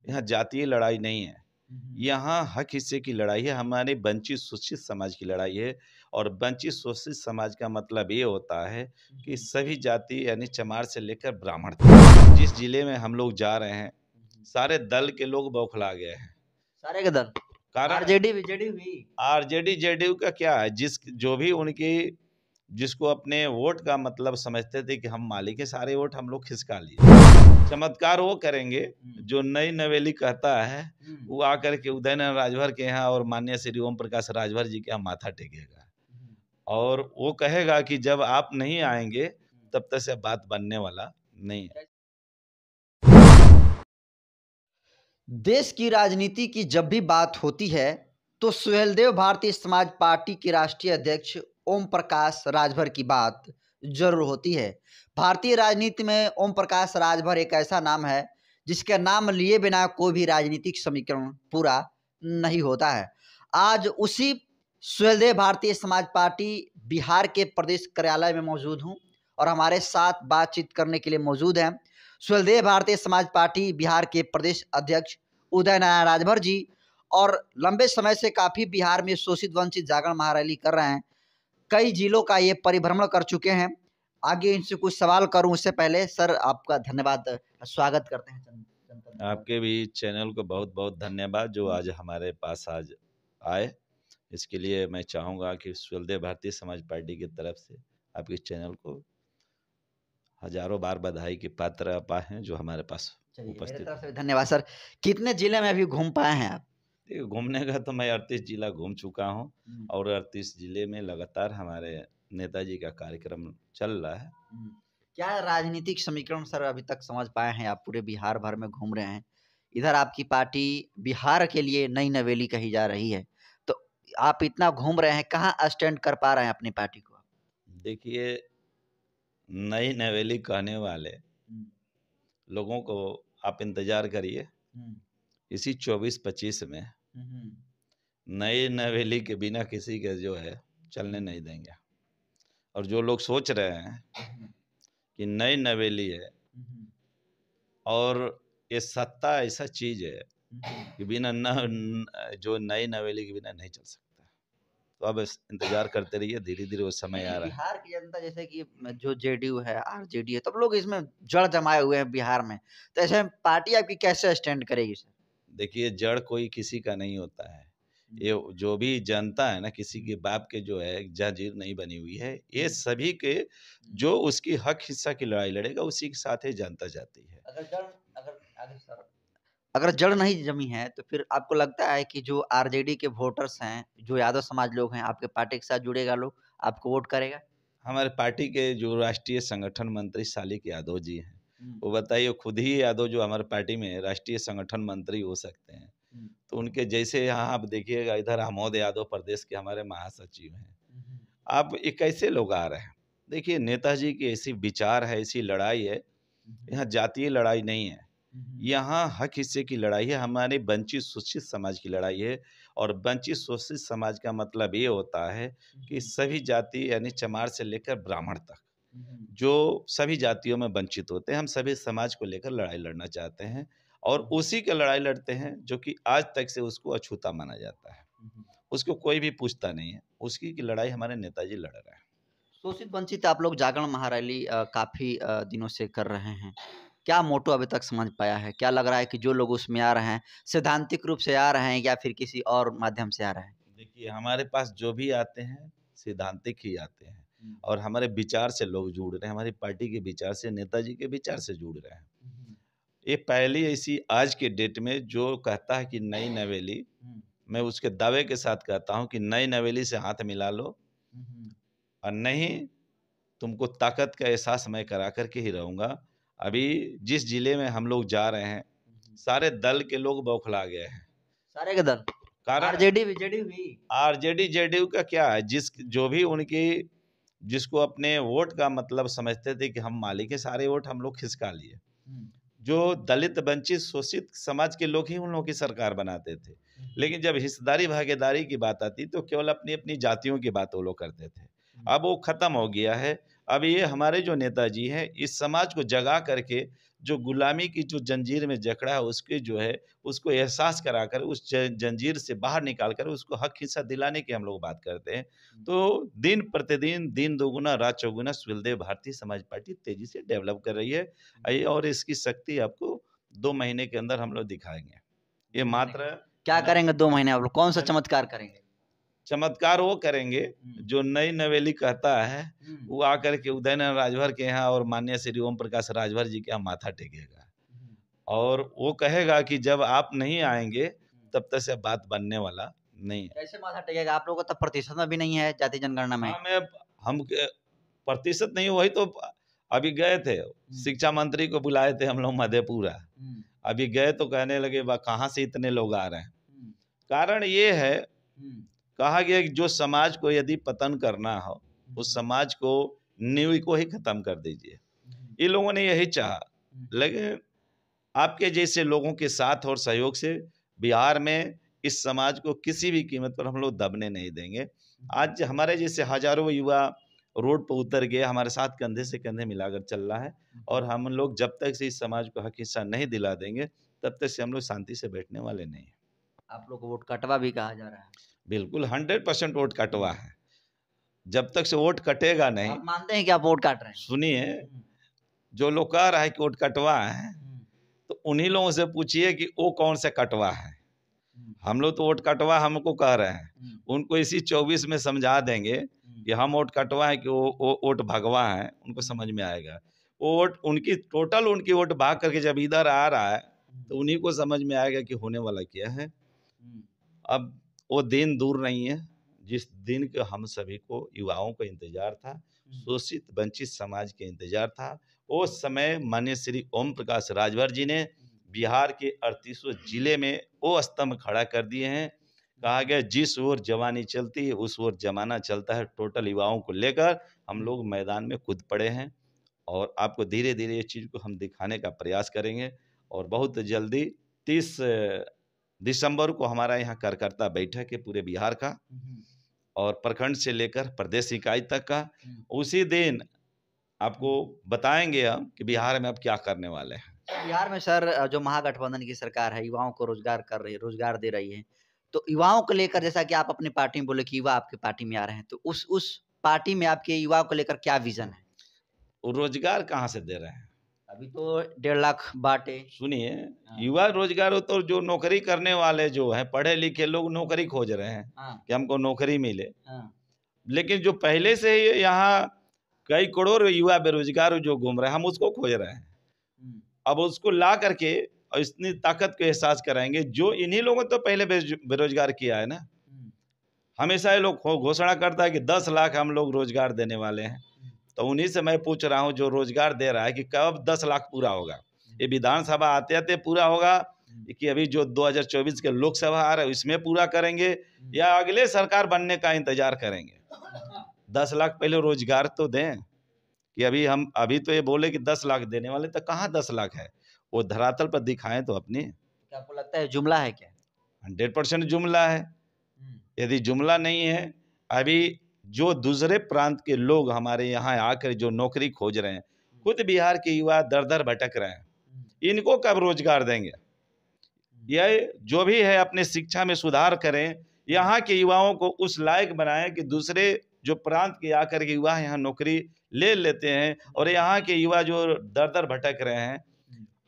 यहाँ जातीय लड़ाई नहीं है, यहाँ हक हिस्से की लड़ाई है, हमारे वंचित शोषित समाज की लड़ाई है। और वंचित शोषित समाज का मतलब ये होता है कि सभी जाति यानी चमार से लेकर ब्राह्मण तक। जिस जिले में हम लोग जा रहे हैं, सारे दल के लोग बौखला गए हैं। सारे के दल कारण आरजेडी बीजेडी हुई, आरजेडी जेडीयू का क्या है, जो भी उनकी जिसको अपने वोट का मतलब समझते थे कि हम मालिक है, सारे वोट हम लोग खिसका लिए। चमत्कार वो करेंगे जो नई नवेली कहता है, वो आकर के उदयनारायण राजभर के यहाँ और माननीय श्री ओम प्रकाश राजभर जी के यहाँ माथा टेकेगा और वो कहेगा कि जब आप नहीं आएंगे तब तक से बात बनने वाला नहीं है। देश की राजनीति की जब भी बात होती है तो सुहेलदेव भारतीय समाज पार्टी के राष्ट्रीय अध्यक्ष ओम प्रकाश राजभर की बात जरूर होती है। भारतीय राजनीति में ओम प्रकाश राजभर एक ऐसा नाम है जिसके नाम लिए बिना कोई भी राजनीतिक समीकरण पूरा नहीं होता है। आज उसी सुहेलदेव भारतीय समाज पार्टी बिहार के प्रदेश कार्यालय में मौजूद हूँ और हमारे साथ बातचीत करने के लिए मौजूद हैं सुहेलदेव भारतीय समाज पार्टी बिहार के प्रदेश अध्यक्ष उदयनारायण राजभर जी, और लंबे समय से काफी बिहार में शोषित वंचित जागरण महारैली कर रहे हैं। कई जिलों का ये परिभ्रमण कर चुके हैं। आगे इनसे कुछ सवाल करूं उससे पहले सर आपका धन्यवाद, स्वागत करते हैं। आपके भी चैनल को बहुत बहुत धन्यवाद जो आज हमारे पास आज आए। इसके लिए मैं चाहूँगा कि सुहेलदेव भारतीय समाज पार्टी की तरफ से आपके चैनल को हजारों बार बधाई के पात्र आप हैं जो हमारे पास उपस्थित है। धन्यवाद सर। कितने जिले में अभी घूम पाए हैं आप? घूमने का तो मैं 38 जिला घूम चुका हूँ और 38 जिले में लगातार हमारे नेताजी का कार्यक्रम चल रहा है। क्या राजनीतिक समीकरण सर अभी तक समझ पाए हैं? आप पूरे बिहार भर में घूम रहे हैं, इधर आपकी पार्टी बिहार के लिए नई नवेली कही जा रही है, तो आप इतना घूम रहे हैं, कहाँ स्टैंड कर पा रहे हैं अपनी पार्टी को? देखिए, नई नवेली कहने वाले लोगों को आप इंतजार करिए, इसी 24-25 में नई नवेली के बिना किसी के जो है चलने नहीं देंगे। और जो लोग सोच रहे हैं कि नई नवेली है और ये सत्ता ऐसा चीज है कि बिना जो नई नवेली के बिना नहीं चल सकता, तो अब इंतजार करते रहिए, धीरे धीरे वो समय आ रहा है। बिहार की जनता जैसे कि जो जेडीयू है, आरजेडी है, तब लोग इसमें जड़ जमाए हुए हैं बिहार में, तो ऐसे में पार्टी आपकी कैसे स्टैंड करेगी सर? देखिए, जड़ कोई किसी का नहीं होता है, ये जो भी जनता है ना, किसी के बाप के जो है जंजीर नहीं बनी हुई है, ये सभी के जो उसकी हक हिस्सा की लड़ाई लड़ेगा उसी के साथ ही जनता जाती है। अगर जड़ नहीं जमी है तो फिर आपको लगता है कि जो आरजेडी के वोटर्स हैं, जो यादव समाज लोग हैं, आपके पार्टी के साथ जुड़ेगा, लोग आपको वोट करेगा? हमारे पार्टी के जो राष्ट्रीय संगठन मंत्री शालिक यादव जी हैं, वो बताइए, खुद ही यादव जो हमारे पार्टी में राष्ट्रीय संगठन मंत्री हो सकते हैं, तो उनके जैसे यहाँ आप देखिएगा, इधर आमोद यादव प्रदेश के हमारे महासचिव हैं, आप ये कैसे लोग आ रहे हैं? देखिए, नेताजी की ऐसी विचार है, ऐसी लड़ाई है, यहाँ जातीय लड़ाई नहीं है, यहाँ हक हिस्से की लड़ाई है, हमारे वंचित शोषित समाज की लड़ाई है। और वंचित शोषित समाज का मतलब ये होता है कि सभी जाति यानी चमार से लेकर ब्राह्मण तक, जो सभी जातियों में वंचित होते हैं, हम सभी समाज को लेकर लड़ाई लड़ना चाहते हैं और उसी का लड़ाई लड़ते हैं जो कि आज तक से उसको अछूता माना जाता है, उसको कोई भी पूछता नहीं है, उसकी की लड़ाई हमारे नेताजी लड़ रहे हैं। शोषित वंचित आप लोग जागरण महारैली काफी दिनों से कर रहे हैं, क्या मोटो अभी तक समझ पाया है? क्या लग रहा है कि जो लोग उसमें आ रहे हैं सैद्धांतिक रूप से आ रहे हैं या फिर किसी और माध्यम से आ रहे हैं? देखिए, हमारे पास जो भी आते हैं सैद्धांतिक ही आते हैं और हमारे विचार से लोग जुड़ रहे हैं, हमारी पार्टी के विचार से, नेताजी के विचार से जुड़ रहे हैं। ये पहली ऐसी आज के डेट में जो कहता है कि नई नवेली, मैं उसके दावे के साथ कहता हूं कि नई नवेली से हाथ मिला लो और नहीं तुमको ताकत का एहसास मैं करा करके ही रहूंगा। अभी जिस जिले में हम लोग जा रहे हैं, सारे दल के लोग बौखला गए हैं। सारे के दल कारण आरजेडी बीजेडी हुई, आरजेडी जेडीयू का क्या है, जो भी उनकी जिसको अपने वोट का मतलब समझते थे कि हम मालिक है, सारे वोट हम लोग खिसका लिए। जो दलित वंचित शोषित समाज के लोग ही उन लोगों की सरकार बनाते थे, लेकिन जब हिस्सेदारी भागीदारी की बात आती तो केवल अपनी अपनी जातियों की बात वो लोग करते थे। अब वो खत्म हो गया है। अब ये हमारे जो नेताजी हैं, इस समाज को जगा करके जो गुलामी की जो जंजीर में जकड़ा है उसके जो है उसको एहसास कराकर उस जंजीर से बाहर निकालकर उसको हक हिस्सा दिलाने की हम लोग बात करते हैं। तो दिन प्रतिदिन दिन दोगुना रात चौगुना सुहेलदेव भारतीय समाज पार्टी तेजी से डेवलप कर रही है और इसकी शक्ति आपको 2 महीने के अंदर हम लोग दिखाएंगे। ये मात्र क्या करेंगे 2 महीने आप लोग, कौन सा चमत्कार करेंगे? चमत्कार वो करेंगे जो नई नवेली कहता है वो आकर के उदयनारायण राजभर के यहाँ और माननीय श्री ओम प्रकाश राजभर जी के यहाँ माथा टेकेगा और वो कहेगा कि जब आप नहीं आएंगे तब तक से बात बनने वाला नहीं है। कैसे माथा टेकेगा? आप लोगों का तो प्रतिशत में भी नहीं है जाति जनगणना में। हम प्रतिशत नहीं, वही तो अभी गए थे शिक्षा मंत्री को बुलाए थे हम लोग मधेपुरा, अभी गए तो कहने लगे कहाँ से इतने लोग आ रहे हैं। कारण ये है, कहा गया कि जो समाज को यदि पतन करना हो उस समाज को नींव को ही खत्म कर दीजिए। ये लोगों ने यही चाहा, लेकिन आपके जैसे लोगों के साथ और सहयोग से बिहार में इस समाज को किसी भी कीमत पर हम लोग दबने नहीं देंगे। आज हमारे जैसे हजारों युवा रोड पर उतर गए, हमारे साथ कंधे से कंधे मिलाकर चल रहा है और हम लोग जब तक से इस समाज को हक हिस्सा नहीं दिला देंगे तब तक से हम लोग शांति से बैठने वाले नहीं। आप लोग को वोट कटवा भी कहा जा रहा है। बिल्कुल 100% वोट कटवा है। जब तक से वोट कटेगा नहीं। आप मानते हैं कि आप वोट काट रहे हैं? सुनिए, जो लोग कह रहा है कि वोट कटवा है तो उन्हीं लोगों से पूछिए कि वो कौन से कटवा है। हम लोग तो वोट कटवा हमको कह रहे हैं, उनको इसी 24 में समझा देंगे कि हम वोट कटवा है कि वो वोट भगवा है, उनको समझ में आएगा। वो वोट उनकी टोटल उनकी वोट भाग करके जब इधर आ रहा है तो उन्हीं को समझ में आएगा कि होने वाला क्या है। अब वो दिन दूर नहीं है जिस दिन के हम सभी को युवाओं को इंतजार था, शोषित वंचित समाज के इंतजार था। वो समय माननीय श्री ओम प्रकाश राजभर जी ने बिहार के 38 जिले में वो स्तंभ खड़ा कर दिए हैं। कहा गया जिस ओर जवानी चलती है उस ओर जमाना चलता है। टोटल युवाओं को लेकर हम लोग मैदान में कूद पड़े हैं और आपको धीरे धीरे ये चीज को हम दिखाने का प्रयास करेंगे और बहुत जल्दी 30 दिसंबर को हमारा यहाँ कार्यकर्ता बैठक है पूरे बिहार का और प्रखंड से लेकर प्रदेश इकाई तक का। उसी दिन आपको बताएंगे हम कि बिहार में अब क्या करने वाले हैं। बिहार में सर जो महागठबंधन की सरकार है युवाओं को रोजगार कर रही है, रोजगार दे रही है, तो युवाओं को लेकर जैसा कि आप अपनी पार्टी में बोले कि युवा आपकी पार्टी में आ रहे हैं, तो उस पार्टी में आपके युवाओं को लेकर क्या विजन है? रोजगार कहाँ से दे रहे हैं? अभी तो 1.5 लाख बांटे। सुनिए, युवा रोजगार हो तो जो नौकरी करने वाले जो हैं पढ़े लिखे लोग नौकरी खोज रहे हैं कि हमको नौकरी मिले, लेकिन जो पहले से ही यहाँ कई करोड़ युवा बेरोजगार जो घूम रहे हैं हम उसको खोज रहे हैं। अब उसको ला करके और इतनी ताकत को एहसास कराएंगे जो इन्हीं लोगों तो पहले बेरोजगार किया है ना। हमेशा ये लोग घोषणा करता है कि 10 लाख हम लोग रोजगार देने वाले हैं, तो उन्हीं से मैं पूछ रहा हूँ जो रोजगार दे रहा है कि कब 10 लाख पूरा होगा? ये विधानसभा आते आते पूरा होगा कि अभी जो 2024 के लोकसभा आ रहा है इसमें पूरा करेंगे या अगले सरकार बनने का इंतजार करेंगे? 10 लाख पहले रोजगार तो दें कि अभी तो ये बोले कि 10 लाख देने वाले, तो कहाँ 10 लाख है? वो धरातल पर दिखाएं तो अपनी। क्या आपको लगता है जुमला है क्या? 100% जुमला है। यदि जुमला नहीं है, अभी जो दूसरे प्रांत के लोग हमारे यहाँ आकर जो नौकरी खोज रहे हैं, खुद बिहार के युवा दर दर भटक रहे हैं, इनको कब रोजगार देंगे? यह जो भी है अपने शिक्षा में सुधार करें, यहाँ के युवाओं को उस लायक बनाएं कि दूसरे जो प्रांत के आकर के युवा यहाँ नौकरी ले लेते हैं और यहाँ के युवा जो दर दर भटक रहे हैं।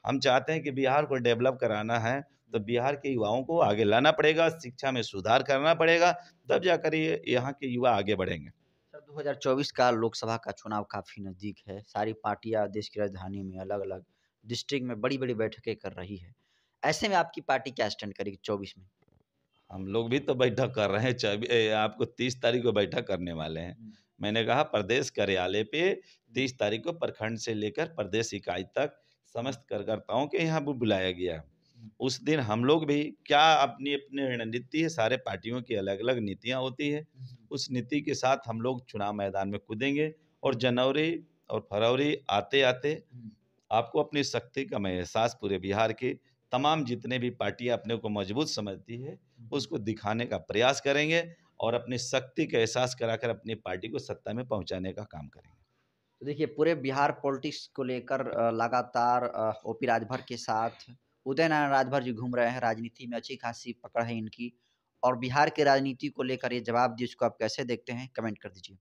हम चाहते हैं कि बिहार को डेवलप कराना है तो बिहार के युवाओं को आगे लाना पड़ेगा, शिक्षा में सुधार करना पड़ेगा, तब जाकर ये यहाँ के युवा आगे बढ़ेंगे। सर 2024 का लोकसभा का चुनाव काफी नजदीक है। सारी पार्टियां देश की राजधानी में अलग अलग डिस्ट्रिक्ट में बड़ी बड़ी बैठकें कर रही है। ऐसे में आपकी पार्टी क्या स्टैंड करेगी 24 में? हम लोग भी तो बैठक कर रहे हैं, आपको 30 तारीख को बैठक करने वाले हैं। मैंने कहा प्रदेश कार्यालय पे 30 तारीख को प्रखंड से लेकर प्रदेश इकाई तक समस्त कार्यकर्ताओं के यहाँ भी बुलाया गया है। उस दिन हम लोग भी क्या अपनी अपनी रणनीति है, सारे पार्टियों की अलग अलग नीतियां होती है, उस नीति के साथ हम लोग चुनाव मैदान में कूदेंगे और जनवरी और फरवरी आते आते आपको अपनी शक्ति का मैं एहसास पूरे बिहार के तमाम जितने भी पार्टियां अपने को मजबूत समझती है उसको दिखाने का प्रयास करेंगे और अपनी शक्ति का एहसास कराकर अपनी पार्टी को सत्ता में पहुंचाने का काम करेंगे। तो देखिए पूरे बिहार पॉलिटिक्स को लेकर लगातार ओपी राजभर के साथ उदय नारायण राजभर जी घूम रहे हैं। राजनीति में अच्छी खासी पकड़ है इनकी और बिहार की राजनीति को लेकर ये जवाब दिए, इसको आप कैसे देखते हैं? कमेंट कर दीजिए।